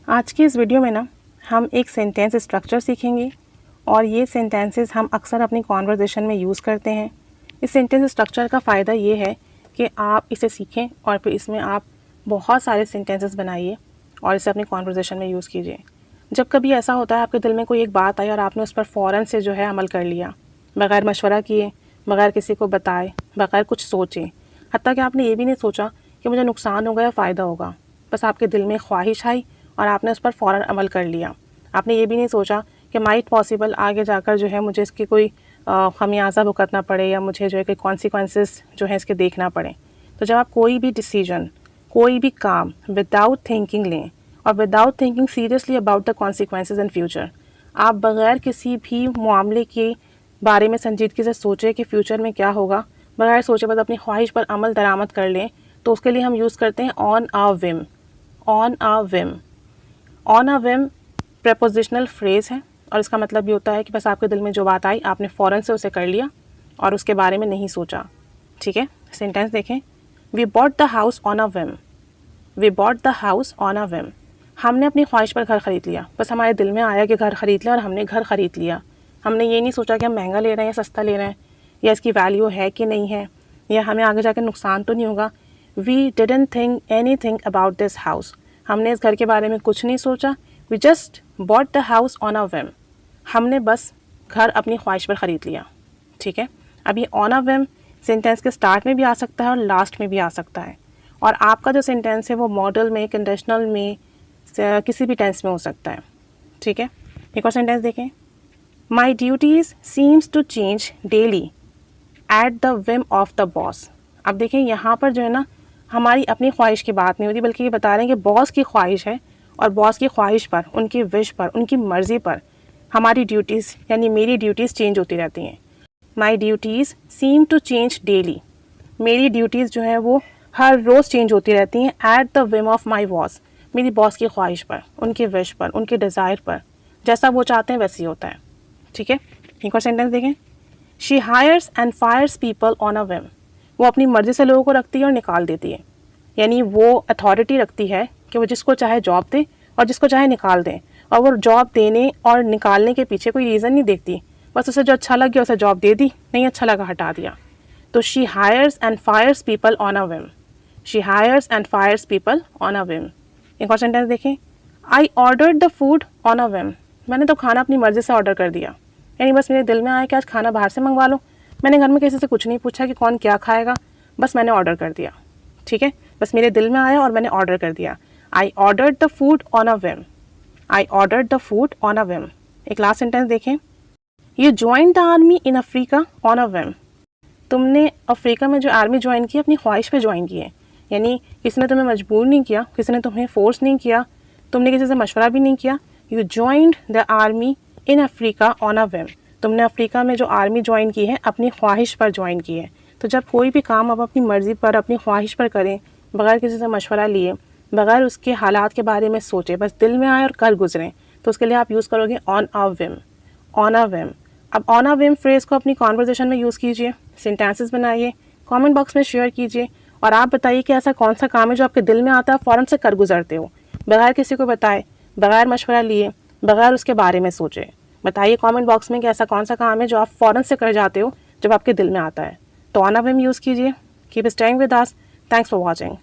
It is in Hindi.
आज की इस वीडियो में ना हम एक सेंटेंस स्ट्रक्चर सीखेंगे और ये सेंटेंसेस हम अक्सर अपनी कॉन्वर्जेशन में यूज़ करते हैं। इस सेंटेंस स्ट्रक्चर का फ़ायदा ये है कि आप इसे सीखें और फिर इसमें आप बहुत सारे सेंटेंसेस बनाइए और इसे अपनी कॉन्वर्जेशन में यूज़ कीजिए। जब कभी ऐसा होता है आपके दिल में कोई एक बात आई और आपने उस पर फ़ौरन से जो है अमल कर लिया, बग़ैर मशवरा किए, बग़ैर किसी को बताए, बग़ैर कुछ सोचे, हत्ता कि आपने ये भी नहीं सोचा कि मुझे नुकसान होगा या फ़ायदा होगा, बस आपके दिल में ख्वाहिश आई और आपने उस पर फ़ौरन अमल कर लिया। आपने ये भी नहीं सोचा कि माइट पॉसिबल आगे जाकर जो है मुझे इसकी कोई खमियाजा भुगतना पड़े या मुझे जो है कोई कॉन्सिक्वेंसेस जो है इसके देखना पड़े। तो जब आप कोई भी डिसीजन, कोई भी काम विदाउट थिंकिंग लें और without thinking seriously about the consequences in future, आप बग़ैर किसी भी मामले के बारे में संजीदगी से सोचे कि फ़्यूचर में क्या होगा, बग़ैर सोचे बस अपनी ख्वाहिश पर अमल दरामद कर लें, तो उसके लिए हम यूज़ करते हैं on a whim. On a whim, on a whim prepositional phrase है और इसका मतलब ये होता है कि बस आपके दिल में जो बात आई आपने फ़ौरन से उसे कर लिया और उसके बारे में नहीं सोचा। ठीक है, सेंटेंस देखें। We bought the house on a whim. We bought the house on a whim. हमने अपनी ख्वाहिश पर घर ख़रीद लिया, बस हमारे दिल में आया कि घर ख़रीद लिया और हमने घर ख़रीद लिया। हमने ये नहीं सोचा कि हम महंगा ले रहे हैं या सस्ता ले रहे हैं या इसकी वैल्यू है कि नहीं है या हमें आगे जाकर नुकसान तो नहीं होगा। We didn't think anything about this house. हमने इस घर के बारे में कुछ नहीं सोचा। We just bought the house on a whim. हमने बस घर अपनी ख्वाहिश पर ख़रीद लिया। ठीक है, अब ये ऑन अ विम सेंटेंस के स्टार्ट में भी आ सकता है और लास्ट में भी आ सकता है। और आपका जो सेंटेंस है वो मॉडल में, कंडीशनल में, किसी भी टेंस में हो सकता है। ठीक है, एक और सेंटेंस देखें। My duties seems to change daily at the whim of the boss. अब देखें यहाँ पर जो है ना हमारी अपनी ख्वाहिश की बात नहीं होती, बल्कि ये बता रहे हैं कि बॉस की ख्वाहिश है और बॉस की ख्वाहिश पर, उनकी विश पर, उनकी मर्ज़ी पर हमारी ड्यूटीज़ यानी मेरी ड्यूटीज़ चेंज होती रहती हैं। My duties seem to change daily. मेरी ड्यूटीज़ जो हैं वो हर रोज़ चेंज होती रहती हैं at the whim of my boss. मेरी बॉस की ख्वाहिश पर, उनकी विश पर, उनके डिज़ायर पर, जैसा वो चाहते हैं वैसे ही होता है। ठीक है, एक और सेंटेंस देखें। She hires and fires people on a whim. वो अपनी मर्ज़ी से लोगों को रखती है और निकाल देती है, यानी वो अथॉरिटी रखती है कि वो जिसको चाहे जॉब दे और जिसको चाहे निकाल दें, और वो जॉब देने और निकालने के पीछे कोई रीज़न नहीं देखती, बस उसे जो अच्छा लग गया उसे जॉब दे दी, नहीं अच्छा लगा हटा दिया। तो she hires and fires people on a whim. She hires and fires people on a whim. एक और सेंटेंस देखें। I ordered the food on a whim. मैंने तो खाना अपनी मर्ज़ी से ऑर्डर कर दिया, यानी बस मेरे दिल में आया कि आज खाना बाहर से मंगवा लो। मैंने घर में किसी से कुछ नहीं पूछा कि कौन क्या खाएगा, बस मैंने ऑर्डर कर दिया। ठीक है, बस मेरे दिल में आया और मैंने ऑर्डर कर दिया। आई ordered the food on a Vim. I ordered the food on a whim. एक लास्ट सेंटेंस देखें। You join the army in Africa on a Vim. तुमने अफ्रीका में जो आर्मी ज्वाइन की अपनी ख्वाहिश पे ज्वाइन की है, यानी किसी ने तुम्हें मजबूर नहीं किया, किसी ने तुम्हें फोर्स नहीं किया, तुमने किसी से मशवरा भी नहीं किया। You joined the army in Africa on a Vim. तुमने अफ्रीका में जो आर्मी ज्वाइन की है अपनी ख्वाहिश पर ज्वाइन की है। तो जब कोई भी काम आप अपनी मर्ज़ी पर, अपनी ख्वाहिश पर करें, बग़ैर किसी से मशवरा लिए, बग़ैर उसके हालात के बारे में सोचे, बस दिल में आए और कर गुजरें, तो उसके लिए आप यूज़ करोगे on a Vim. On a Vim. अब ऑन अ विम फ्रेज़ को अपनी कॉन्वर्जेशन में यूज़ कीजिए, सेंटेंसेस बनाइए, कमेंट बॉक्स में शेयर कीजिए और आप बताइए कि ऐसा कौन सा काम है जो आपके दिल में आता है, फ़ौरन से कर गुजरते हो, बग़ैर किसी को बताए, बग़ैर मशवरा लिए, बग़ैर उसके बारे में सोचे। बताइए कमेंट बॉक्स में कि ऐसा कौन सा काम है जो आप फ़ौरन से कर जाते हो जब आपके दिल में आता है। तो ऑन अ विम यूज़ कीजिए। Keep staying with us. Thanks for watching.